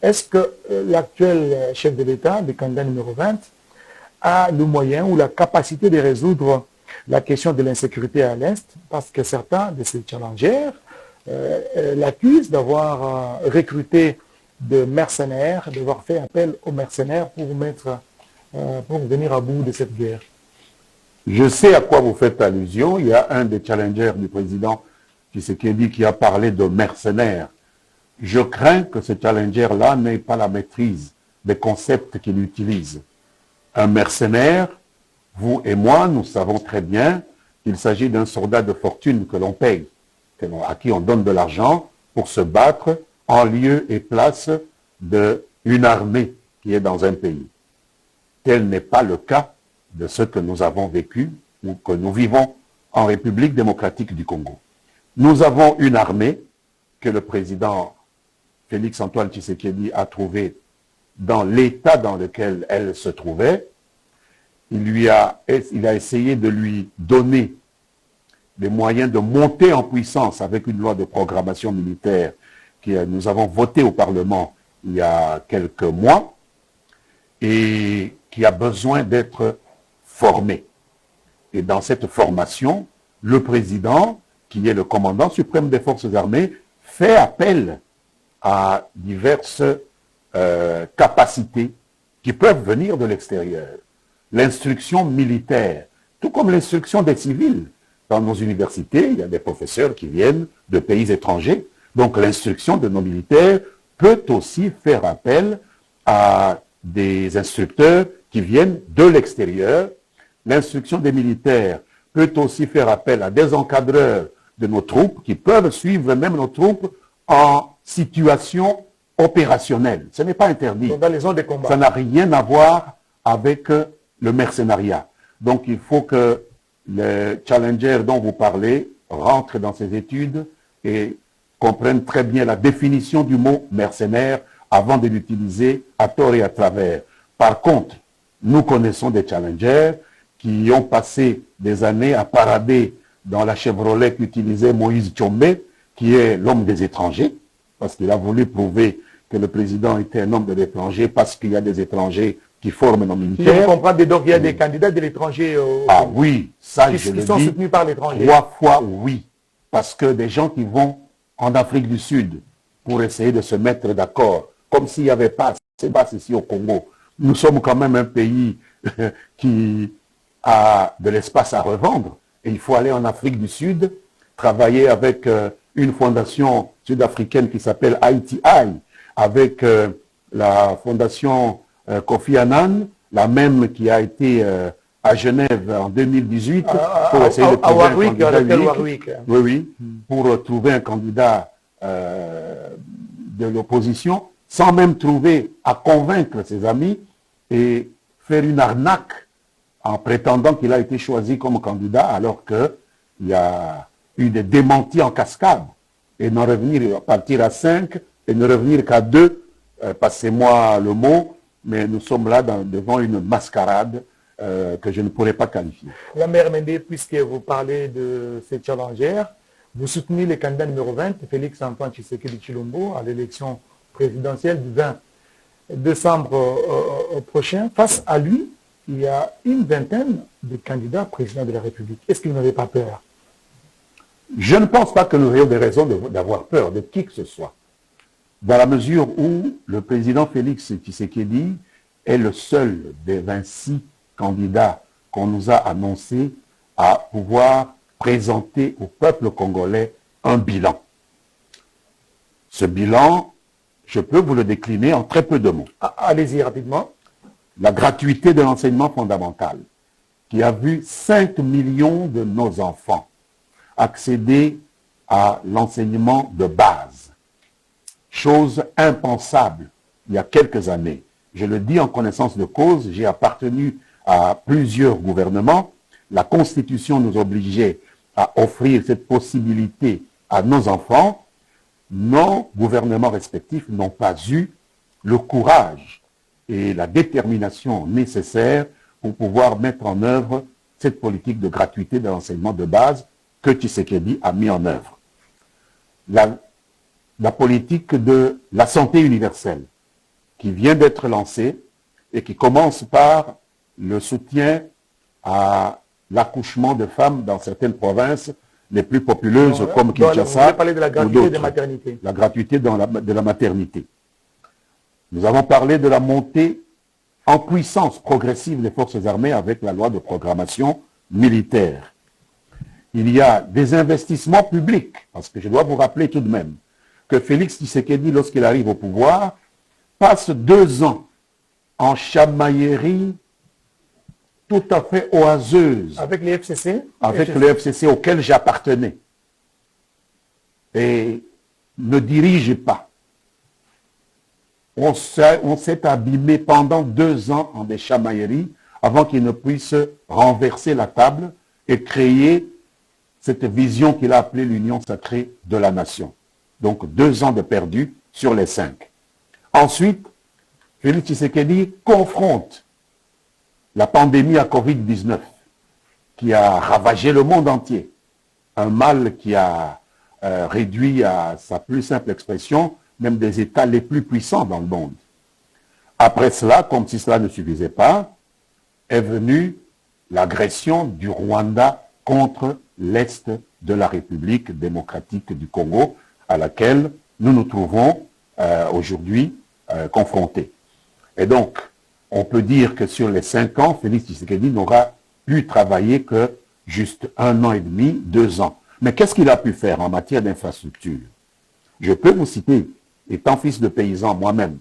est-ce que l'actuel chef de l'État, le candidat numéro 20, a le moyen ou la capacité de résoudre la question de l'insécurité à l'Est? Parce que certains de ces challengers l'accusent d'avoir recruté de mercenaires, d'avoir fait appel aux mercenaires pour venir à bout de cette guerre. Je sais à quoi vous faites allusion. Il y a un des challengers du président Tshisekedi qui a parlé de mercenaires. Je crains que ce challenger-là n'ait pas la maîtrise des concepts qu'il utilise. Un mercenaire, vous et moi, nous savons très bien qu'il s'agit d'un soldat de fortune que l'on paye, à qui on donne de l'argent pour se battre en lieu et place d'une armée qui est dans un pays. Tel n'est pas le cas de ce que nous avons vécu ou que nous vivons en République démocratique du Congo. Nous avons une armée que le président Félix-Antoine Tshisekedi a trouvée dans l'état dans lequel elle se trouvait. Il a essayé de lui donner des moyens de monter en puissance avec une loi de programmation militaire que nous avons votée au Parlement il y a quelques mois et qui a besoin d'être formée. Et dans cette formation, le président, qui est le commandant suprême des forces armées, fait appel à diverses capacités qui peuvent venir de l'extérieur. L'instruction militaire, tout comme l'instruction des civils. Dans nos universités, il y a des professeurs qui viennent de pays étrangers. Donc l'instruction de nos militaires peut aussi faire appel à des instructeurs qui viennent de l'extérieur. L'instruction des militaires peut aussi faire appel à des encadreurs de nos troupes qui peuvent suivre même nos troupes en situation opérationnelle. Ce n'est pas interdit. Dans les zones de combat. Ça n'a rien à voir avec le mercenariat. Donc il faut que le challenger dont vous parlez rentre dans ses études et comprenne très bien la définition du mot mercenaire avant de l'utiliser à tort et à travers. Par contre, nous connaissons des challengers qui ont passé des années à parader dans la Chevrolet qu'utilisait Moïse Tchombe, qui est l'homme des étrangers, parce qu'il a voulu prouver que le président était un homme de l'étranger, parce qu'il y a des étrangers qui forment nos militaires. Je comprends donc qu'il y a des candidats de l'étranger ah oui, ça je le qui sont dis soutenus par l'étranger. 3 fois oui, parce que des gens qui vont en Afrique du Sud pour essayer de se mettre d'accord, comme s'il n'y avait pas assez de base ici au Congo. Nous sommes quand même un pays qui a de l'espace à revendre. Et il faut aller en Afrique du Sud, travailler avec une fondation sud-africaine qui s'appelle ITI, avec la fondation Kofi Annan, la même qui a été à Genève en 2018, pour essayer de trouver un candidat unique. Oui, oui, pour trouver un candidat de l'opposition, sans même trouver à convaincre ses amis et faire une arnaque en prétendant qu'il a été choisi comme candidat alors qu'il y a eu des démentis en cascade et n'en revenir, partir à 5 et ne revenir qu'à 2, passez-moi le mot, mais nous sommes là devant une mascarade que je ne pourrais pas qualifier. La mère Mendé, puisque vous parlez de ces challengers, vous soutenez le candidat numéro 20, Félix-Antoine Tshisekedi Tshilombo, à l'élection présidentielle du 20 décembre prochain. Face à lui, il y a une vingtaine de candidats présidents de la République. Est-ce que vous n'avez pas peur? Je ne pense pas que nous ayons des raisons d'avoir peur de qui que ce soit. Dans la mesure où le président Félix Tshisekedi est le seul des 26 candidats qu'on nous a annoncés à pouvoir présenter au peuple congolais un bilan. Ce bilan, je peux vous le décliner en très peu de mots. Allez-y rapidement. La gratuité de l'enseignement fondamental, qui a vu 5 millions de nos enfants accéder à l'enseignement de base. Chose impensable il y a quelques années. Je le dis en connaissance de cause, j'ai appartenu à plusieurs gouvernements. La Constitution nous obligeait à offrir cette possibilité à nos enfants. Nos gouvernements respectifs n'ont pas eu le courage et la détermination nécessaire pour pouvoir mettre en œuvre cette politique de gratuité de l'enseignement de base que Tshisekedi a mis en œuvre. La politique de la santé universelle, qui vient d'être lancé et qui commence par le soutien à l'accouchement de femmes dans certaines provinces les plus populeuses comme Kinshasa. Vous parlé de la gratuité des maternités. La gratuité de la maternité. Nous avons parlé de la montée en puissance progressive des forces armées avec la loi de programmation militaire. Il y a des investissements publics, parce que je dois vous rappeler tout de même que Félix Tshisekedi, lorsqu'il arrive au pouvoir, passe 2 ans en chamaillerie tout à fait oiseuse. Avec les FCC. Avec le FCC auquel j'appartenais. Et ne dirige pas. On s'est abîmé pendant 2 ans en des chamailleries avant qu'il ne puisse renverser la table et créer cette vision qu'il a appelée l'union sacrée de la nation. Donc 2 ans de perdu sur les 5. Ensuite, Félix Tshisekedi confronte la pandémie à Covid-19 qui a ravagé le monde entier. Un mal qui a réduit à sa plus simple expression même des États les plus puissants dans le monde. Après cela, comme si cela ne suffisait pas, est venue l'agression du Rwanda contre l'Est de la République démocratique du Congo, à laquelle nous nous trouvons aujourd'hui confrontés. Et donc, on peut dire que sur les 5 ans, Félix Tshisekedi n'aura pu travailler que juste 1 an et demi, 2 ans. Mais qu'est-ce qu'il a pu faire en matière d'infrastructure? Je peux vous citer, étant fils de paysan moi-même,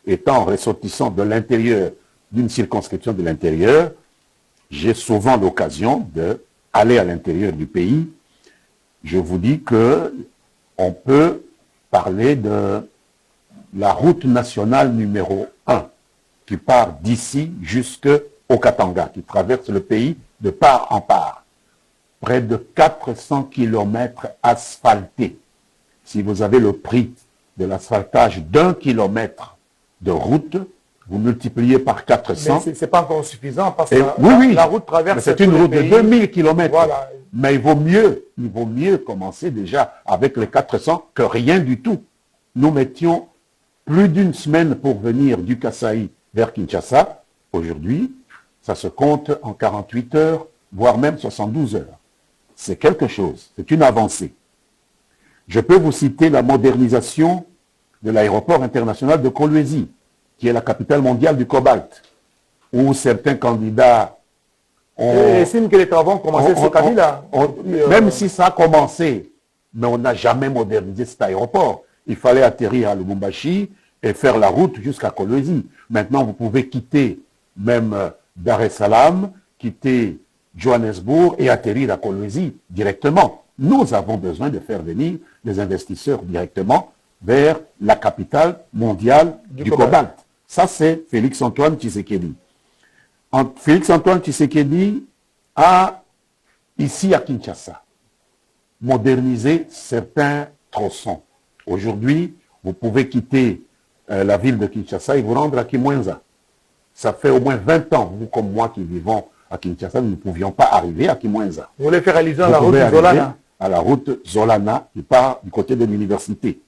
étant ressortissant de l'intérieur, d'une circonscription de l'intérieur, j'ai souvent l'occasion d'aller à l'intérieur du pays. Je vous dis qu'on peut parler de la route nationale numéro 1, qui part d'ici jusqu'au Katanga, qui traverse le pays de part en part. Près de 400 kilomètres asphaltés. Si vous avez le prix de l'asphaltage d'1 kilomètre de route, vous multipliez par 400. Mais ce n'est pas encore suffisant parce que la route traverse. C'est une route de 2000 kilomètres. Voilà. Mais il vaut mieux commencer déjà avec les 400 que rien du tout. Nous mettions plus d'1 semaine pour venir du Kasaï vers Kinshasa. Aujourd'hui, ça se compte en 48 heures, voire même 72 heures. C'est quelque chose, c'est une avancée. Je peux vous citer la modernisation de l'aéroport international de Kolwezi, qui est la capitale mondiale du cobalt, où certains candidats ont... estiment que les travaux ont commencé sur Kabila. Même si ça a commencé, mais on n'a jamais modernisé cet aéroport. Il fallait atterrir à Lubumbashi et faire la route jusqu'à Kolwezi. Maintenant, vous pouvez quitter même Dar es Salaam, quitter Johannesburg et atterrir à Kolwezi directement. Nous avons besoin de faire venir des investisseurs directement vers la capitale mondiale du cobalt. Ça, c'est Félix-Antoine Tshisekedi. Félix-Antoine Tshisekedi a, ici à Kinshasa, modernisé certains tronçons. Aujourd'hui, vous pouvez quitter la ville de Kinshasa et vous rendre à Kimwenza. Ça fait au moins 20 ans, vous comme moi qui vivons à Kinshasa, nous ne pouvions pas arriver à Kimwenza. Vous voulez faire allusion à la route Zolana? À la route Zolana, qui part du côté de l'université.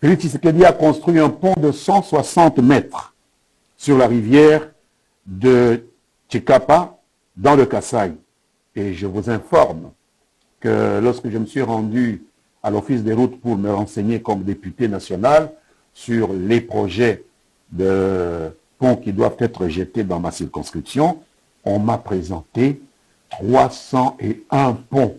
Félix Tshisekedi a construit un pont de 160 mètres sur la rivière de Tchikapa, dans le Kasaï. Et je vous informe que lorsque je me suis rendu à l'Office des routes pour me renseigner comme député national sur les projets de ponts qui doivent être jetés dans ma circonscription, on m'a présenté 301 ponts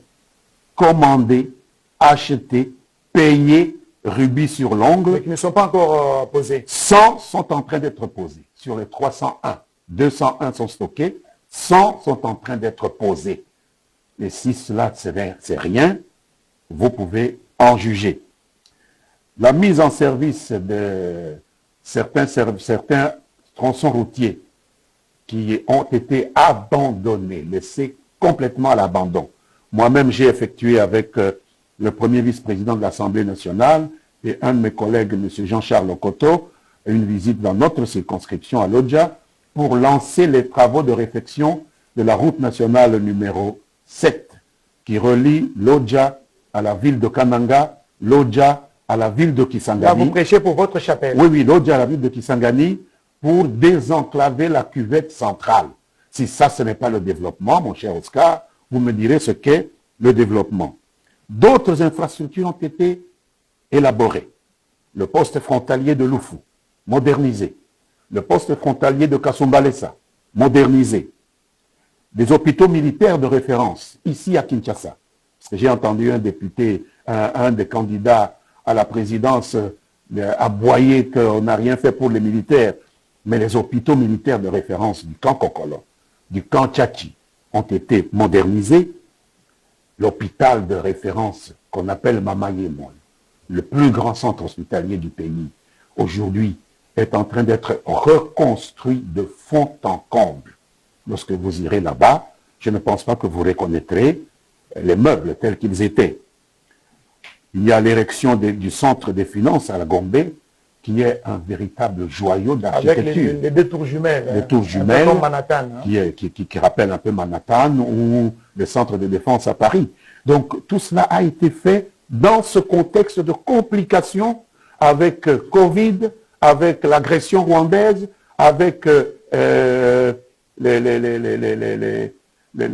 commandés, achetés, payés, rubis sur l'ongle. Mais qui ne sont pas encore posés. 100 sont en train d'être posés sur les 301. 201 sont stockés, 100 sont en train d'être posés. Et si cela, c'est rien, vous pouvez en juger. La mise en service de certains tronçons routiers qui ont été abandonnés, laissés complètement à l'abandon. Moi-même, j'ai effectué avec le premier vice-président de l'Assemblée nationale et un de mes collègues, M. Jean-Charles Okoto, une visite dans notre circonscription à Lodja pour lancer les travaux de réfection de la route nationale numéro 7 qui relie Lodja à la ville de Kananga, Lodja à la ville de Là, Kisangani. vous prêchez pour votre chapelle. Oui, oui, Lodja à la ville de Kisangani pour désenclaver la cuvette centrale. Si ça, ce n'est pas le développement, mon cher Oscar, vous me direz ce qu'est le développement. D'autres infrastructures ont été élaborées. Le poste frontalier de Lufu, modernisé. Le poste frontalier de Kasumbalesa, modernisé. Des hôpitaux militaires de référence, ici à Kinshasa. Parce que j'ai entendu un député, un des candidats à la présidence aboyer qu'on n'a rien fait pour les militaires. Mais les hôpitaux militaires de référence du camp Kokolo, du camp Tchachi, ont été modernisés. L'hôpital de référence qu'on appelle Mamayemon, le plus grand centre hospitalier du pays, aujourd'hui est en train d'être reconstruit de fond en comble. Lorsque vous irez là-bas, je ne pense pas que vous reconnaîtrez les meubles tels qu'ils étaient. Il y a l'érection du centre des finances à la Gombe, qui est un véritable joyau d'architecture. Avec les deux tours jumelles. Les tours jumelles, comme Manhattan, hein. qui rappellent un peu Manhattan ou le centre de défense à Paris. Donc tout cela a été fait dans ce contexte de complications avec Covid, avec l'agression rwandaise, avec les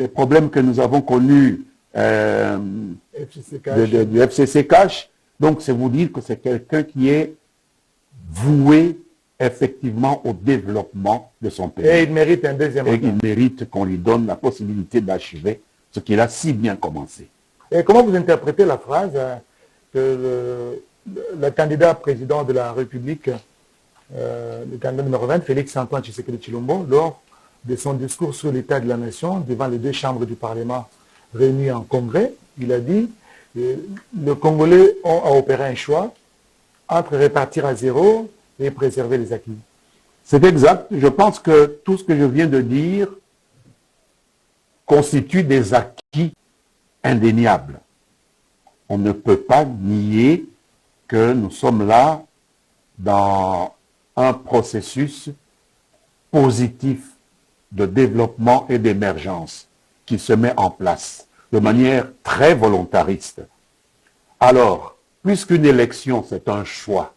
problèmes que nous avons connus du FCC Cash. Donc c'est vous dire que c'est quelqu'un qui est voué effectivement au développement de son pays. Et il mérite un deuxième mandat. Et il mérite qu'on lui donne la possibilité d'achever ce qu'il a si bien commencé. Et comment vous interprétez la phrase que le candidat président de la République, le candidat numéro 20, Félix-Antoine Tshisekedi Tshilombo, lors de son discours sur l'état de la nation devant les deux chambres du Parlement réunies en congrès, il a dit les Congolais ont à opérer un choix entre répartir à zéro et préserver les acquis. C'est exact. Je pense que tout ce que je viens de dire constitue des acquis indéniables. On ne peut pas nier que nous sommes là dans un processus positif de développement et d'émergence qui se met en place de manière très volontariste. Alors, puisqu'une élection, c'est un choix,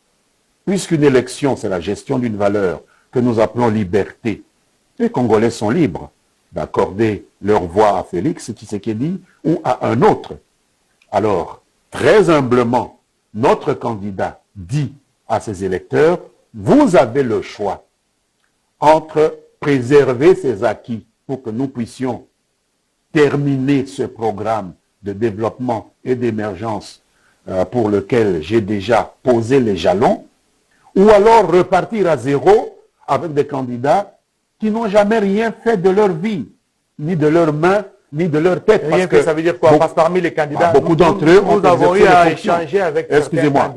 puisqu'une élection, c'est la gestion d'une valeur que nous appelons liberté, les Congolais sont libres d'accorder leur voix à Félix Tshisekedi ou à un autre. Alors, très humblement, notre candidat dit à ses électeurs, vous avez le choix entre préserver ces acquis pour que nous puissions terminer ce programme de développement et d'émergence pour lequel j'ai déjà posé les jalons, ou alors repartir à zéro avec des candidats qui n'ont jamais rien fait de leur vie, ni de leurs mains, ni de leur tête. Rien que ça veut dire quoi? Parce que parmi les candidats, beaucoup d'entre eux ont avons eu à échanger avec Excusez-moi.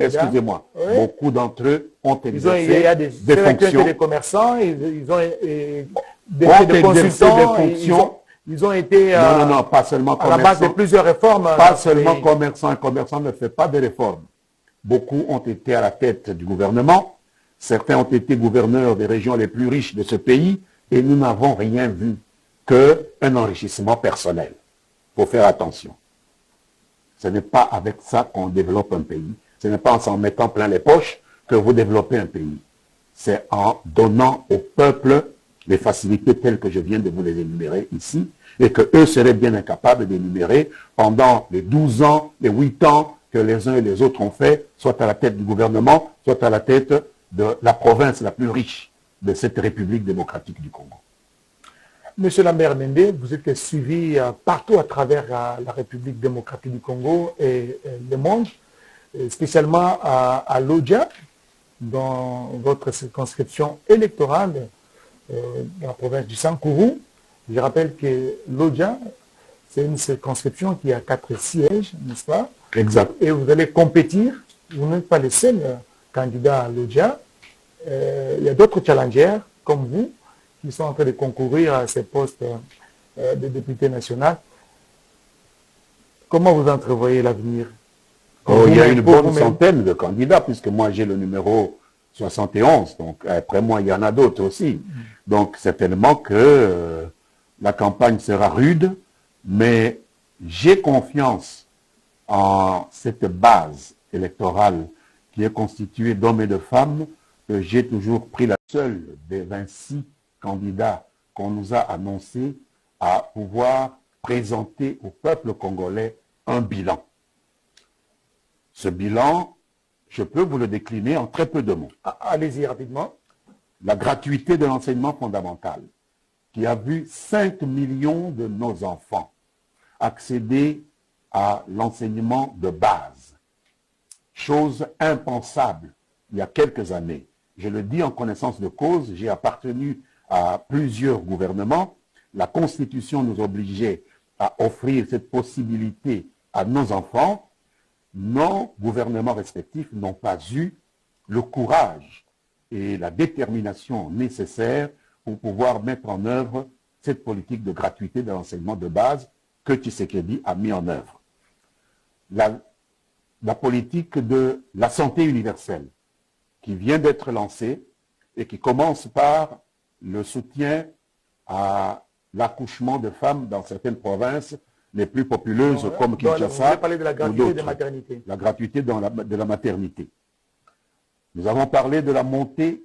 Oui. Beaucoup d'entre eux ont exercé il y a des fonctions. Des commerçants, ils ont des consultants, ils ont été non, pas seulement à la base de plusieurs réformes. Pas seulement commerçants. Un commerçant ne fait pas de réformes. Beaucoup ont été à la tête du gouvernement. Certains ont été gouverneurs des régions les plus riches de ce pays et nous n'avons rien vu qu'un enrichissement personnel. Il faut faire attention. Ce n'est pas avec ça qu'on développe un pays. Ce n'est pas en s'en mettant plein les poches que vous développez un pays. C'est en donnant au peuple les facilités telles que je viens de vous les énumérer ici et que eux seraient bien incapables d'énumérer pendant les 12 ans, les 8 ans que les uns et les autres ont fait, soit à la tête du gouvernement, soit à la tête de la province la plus riche de cette République démocratique du Congo. Monsieur Lambert Mende, vous êtes suivi partout à travers la République démocratique du Congo et le monde, spécialement à Lodja, dans votre circonscription électorale dans la province du Sankourou. Je rappelle que Lodja, c'est une circonscription qui a 4 sièges, n'est-ce pas? Exact. Et vous allez compétir, vous n'êtes pas le seul candidat à Lodja. Il y a d'autres challengers comme vous qui sont en train de concourir à ces postes de député national. Comment vous entrevoyez l'avenir? Il y a une bonne centaine de candidats, puisque moi j'ai le numéro 71, donc après moi il y en a d'autres aussi. Donc certainement que la campagne sera rude, mais j'ai confiance en cette base électorale qui est constitué d'hommes et de femmes, que j'ai toujours pris la seule des 26 candidats qu'on nous a annoncés à pouvoir présenter au peuple congolais un bilan. Ce bilan, je peux vous le décliner en très peu de mots. Allez-y rapidement. La gratuité de l'enseignement fondamental, qui a vu 5 millions de nos enfants accéder à l'enseignement de base. Chose impensable il y a quelques années. Je le dis en connaissance de cause, j'ai appartenu à plusieurs gouvernements. La Constitution nous obligeait à offrir cette possibilité à nos enfants. Nos gouvernements respectifs n'ont pas eu le courage et la détermination nécessaires pour pouvoir mettre en œuvre cette politique de gratuité de l'enseignement de base que Tshisekedi a mis en œuvre. La politique de la santé universelle qui vient d'être lancée et qui commence par le soutien à l'accouchement de femmes dans certaines provinces les plus populeuses comme Kinshasa. Vous parlé de la gratuité des maternités. La gratuité de la maternité. Nous avons parlé de la montée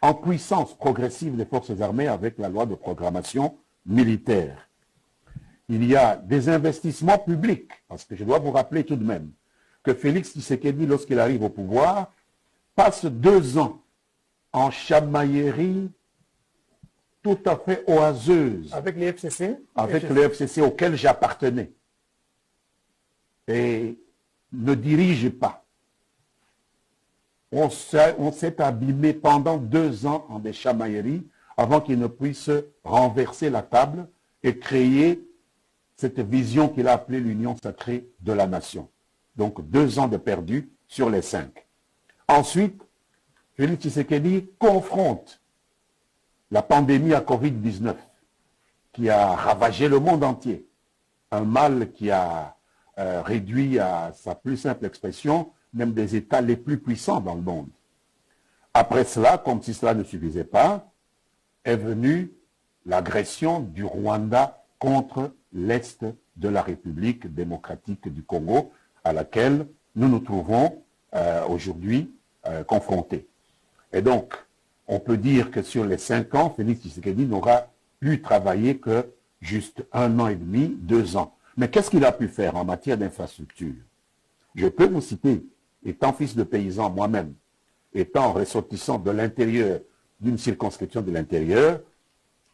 en puissance progressive des forces armées avec la loi de programmation militaire. Il y a des investissements publics, parce que je dois vous rappeler tout de même que Félix Tshisekedi, lorsqu'il arrive au pouvoir, passe 2 ans en chamaillerie tout à fait oiseuse. Avec les FCC. Avec les FCC auxquels j'appartenais. Et ne dirige pas. On s'est abîmé pendant 2 ans en des chamailleries avant qu'il ne puisse renverser la table et créer cette vision qu'il a appelée l'union sacrée de la nation. Donc 2 ans de perdu sur les 5. Ensuite, Félix Tshisekedi confronte la pandémie à Covid-19 qui a ravagé le monde entier. Un mal qui a réduit à sa plus simple expression même des États les plus puissants dans le monde. Après cela, comme si cela ne suffisait pas, est venue l'agression du Rwanda contre l'Est de la République démocratique du Congo, à laquelle nous nous trouvons aujourd'hui confrontés. Et donc, on peut dire que sur les 5 ans, Félix Tshisekedi n'aura pu travailler que juste 1 an et demi, 2 ans. Mais qu'est-ce qu'il a pu faire en matière d'infrastructure? Je peux vous citer, étant fils de paysan moi-même, étant ressortissant de l'intérieur, d'une circonscription de l'intérieur,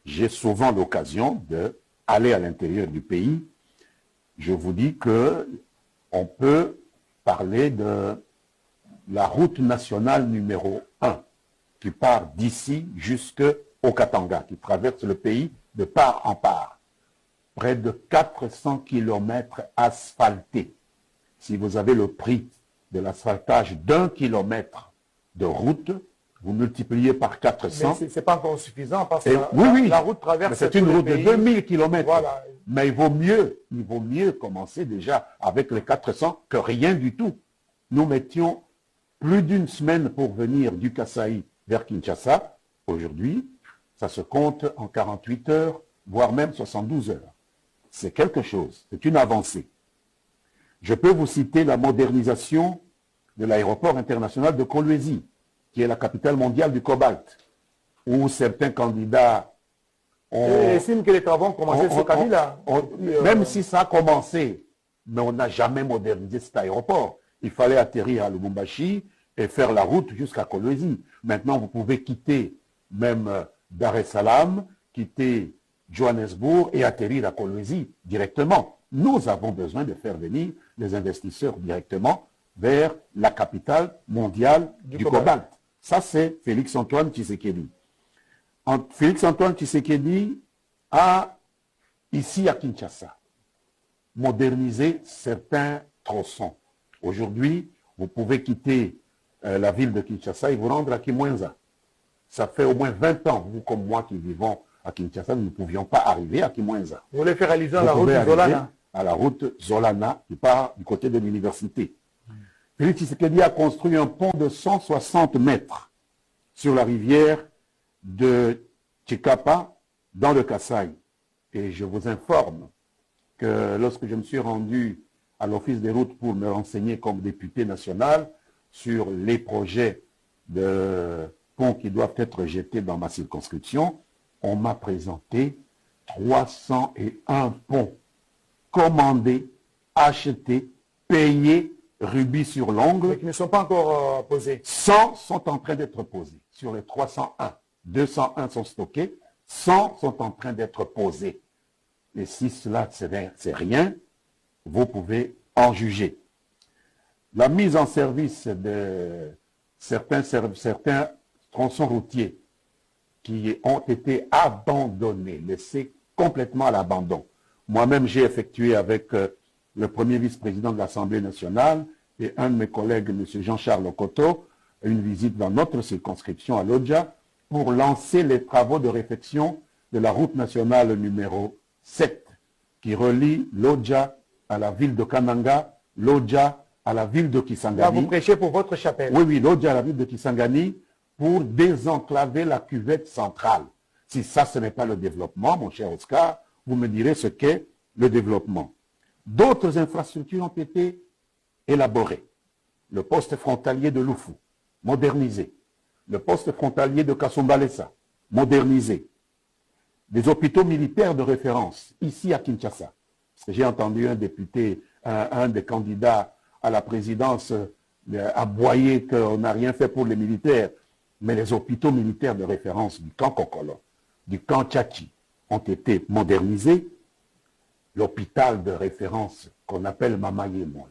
j'ai souvent l'occasion d'aller à l'intérieur du pays. Je vous dis qu'on peut parler de la route nationale numéro 1, qui part d'ici jusqu'au Katanga, qui traverse le pays de part en part. Près de 400 kilomètres asphaltés. Si vous avez le prix de l'asphaltage d'1 kilomètre de route, vous multipliez par 400. Mais ce n'est pas encore suffisant parce que la route traverse. C'est une route de 2000 kilomètres. Voilà. Mais il vaut mieux commencer déjà avec les 400 que rien du tout. Nous mettions plus d'1 semaine pour venir du Kasaï vers Kinshasa. Aujourd'hui, ça se compte en 48 heures, voire même 72 heures. C'est quelque chose, c'est une avancée. Je peux vous citer la modernisation de l'aéroport international de Kolwezi, qui est la capitale mondiale du cobalt, où certains candidats estiment que les travaux ont commencé ce Kabila. Même si ça a commencé, mais on n'a jamais modernisé cet aéroport. Il fallait atterrir à Lubumbashi et faire la route jusqu'à Kolwezi. Maintenant, vous pouvez quitter même Dar es Salaam, quitter Johannesburg et atterrir à Kolwezi directement. Nous avons besoin de faire venir les investisseurs directement vers la capitale mondiale du cobalt. Ça, c'est Félix-Antoine Tshisekedi. Félix-Antoine Tshisekedi a, ici à Kinshasa, modernisé certains tronçons. Aujourd'hui, vous pouvez quitter la ville de Kinshasa et vous rendre à Kimwenza. Ça fait au moins 20 ans, vous comme moi qui vivons à Kinshasa, nous ne pouvions pas arriver à Kimwenza. Vous voulez faire réaliser la route Zolana? À la route Zolana, qui part du côté de l'université. Félix Tshisekedi a construit un pont de 160 mètres sur la rivière de Tchikapa, dans le Kasaï. Et je vous informe que lorsque je me suis rendu à l'Office des routes pour me renseigner comme député national, sur les projets de ponts qui doivent être jetés dans ma circonscription, on m'a présenté 301 ponts commandés, achetés, payés, rubis sur l'ongle. Mais qui ne sont pas encore posés. 100 sont en train d'être posés sur les 301. 201 sont stockés, 100 sont en train d'être posés. Et si cela, c'est rien, vous pouvez en juger. La mise en service de certains tronçons routiers qui ont été abandonnés, laissés complètement à l'abandon. Moi-même, j'ai effectué avec le premier vice-président de l'Assemblée nationale et un de mes collègues, M. Jean-Charles Okoto, une visite dans notre circonscription à Lodja pour lancer les travaux de réfection de la route nationale numéro 7 qui relie Lodja à la ville de Kananga, Lodja à la ville de Kisangani. Là, vous prêchez pour votre chapelle. Oui, Lodja à la ville de Kisangani pour désenclaver la cuvette centrale. Si ça, ce n'est pas le développement, mon cher Oscar, vous me direz ce qu'est le développement. D'autres infrastructures ont été élaborées. Le poste frontalier de Lufu, modernisé. Le poste frontalier de Kasumbalesa, modernisé. Des hôpitaux militaires de référence, ici à Kinshasa. J'ai entendu un député, un des candidats à la présidence aboyer qu'on n'a rien fait pour les militaires. Mais les hôpitaux militaires de référence du camp Kokolo, du camp Tchachi, ont été modernisés. L'hôpital de référence qu'on appelle Mama Yemon,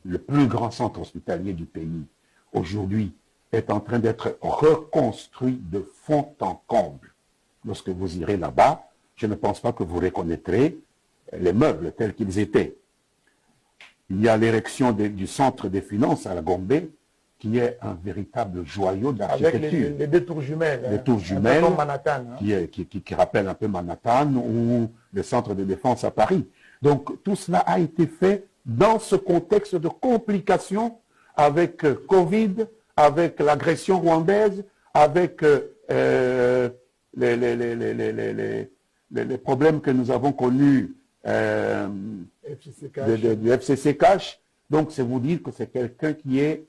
le plus grand centre hospitalier du pays, aujourd'hui, est en train d'être reconstruit de fond en comble. Lorsque vous irez là-bas, je ne pense pas que vous reconnaîtrez les meubles tels qu'ils étaient. Il y a l'érection du centre des finances à la Gombe, qui est un véritable joyau d'architecture. Avec les deux tours jumelles. Les tours jumelles, comme Manhattan, hein. qui rappellent un peu Manhattan ou le centre de défense à Paris. Donc tout cela a été fait dans ce contexte de complications avec Covid, avec l'agression rwandaise, avec les problèmes que nous avons connus du FCC Cash. Donc c'est vous dire que c'est quelqu'un qui est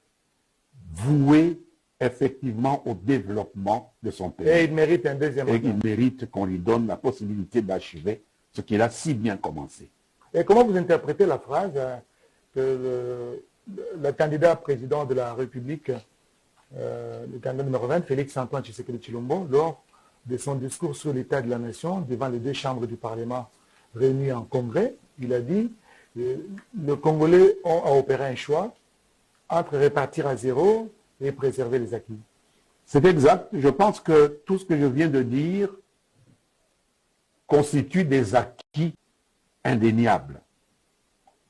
voué effectivement au développement de son pays. Et il mérite un deuxième mandat. Et il mérite qu'on lui donne la possibilité d'achever ce qu'il a si bien commencé. Et comment vous interprétez la phrase que le candidat président de la République, le candidat numéro 20, Félix-Antoine Tshisekedi Tshilombo, lors de son discours sur l'état de la nation devant les deux chambres du Parlement réunies en congrès, il a dit le Congolais ont à opérer un choix entre répartir à zéro et préserver les acquis. C'est exact. Je pense que tout ce que je viens de dire constitue des acquis indéniables.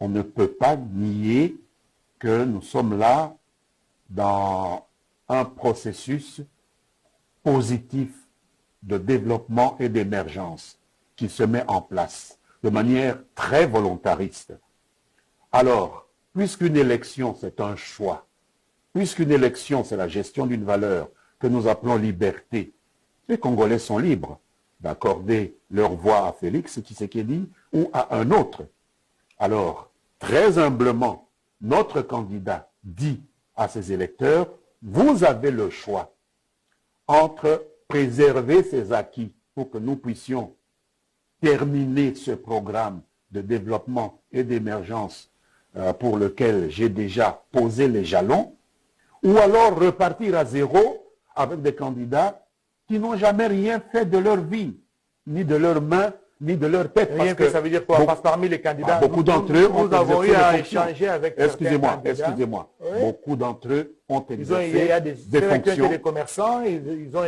On ne peut pas nier que nous sommes là dans un processus positif de développement et d'émergence qui se met en place de manière très volontariste. Alors, puisqu'une élection, c'est un choix, puisqu'une élection, c'est la gestion d'une valeur que nous appelons liberté, les Congolais sont libres d'accorder leur voix à Félix Tshisekedi ou à un autre. Alors, très humblement, notre candidat dit à ses électeurs, vous avez le choix entre préserver ces acquis pour que nous puissions terminer ce programme de développement et d'émergence pour lequel j'ai déjà posé les jalons, ou alors repartir à zéro avec des candidats qui n'ont jamais rien fait de leur vie, ni de leurs mains, ni de leur tête. Rien que ça veut dire quoi? Parce que parmi les candidats, beaucoup d'entre eux ont avons eu à échanger avec excusez-moi, oui. Beaucoup d'entre eux ont exercé il y a des fonctions. Des commerçants, ils ont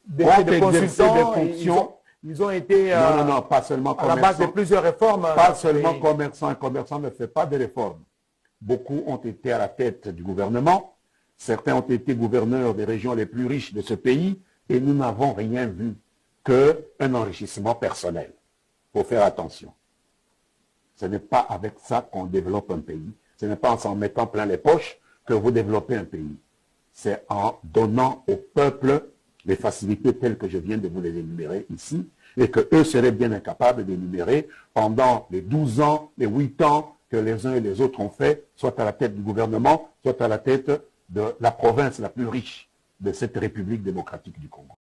des consultants, des fonctions. Ils ont été non, pas seulement à la base de plusieurs réformes. Pas seulement commerçants. Un commerçant ne fait pas de réformes. Beaucoup ont été à la tête du gouvernement. Certains ont été gouverneurs des régions les plus riches de ce pays et nous n'avons rien vu qu'un enrichissement personnel. Il faut faire attention. Ce n'est pas avec ça qu'on développe un pays. Ce n'est pas en s'en mettant plein les poches que vous développez un pays. C'est en donnant au peuple les facilités telles que je viens de vous les énumérer ici, et qu'eux seraient bien incapables d'énumérer pendant les 12 ans, les 8 ans, que les uns et les autres ont fait, soit à la tête du gouvernement, soit à la tête de la province la plus riche de cette République démocratique du Congo.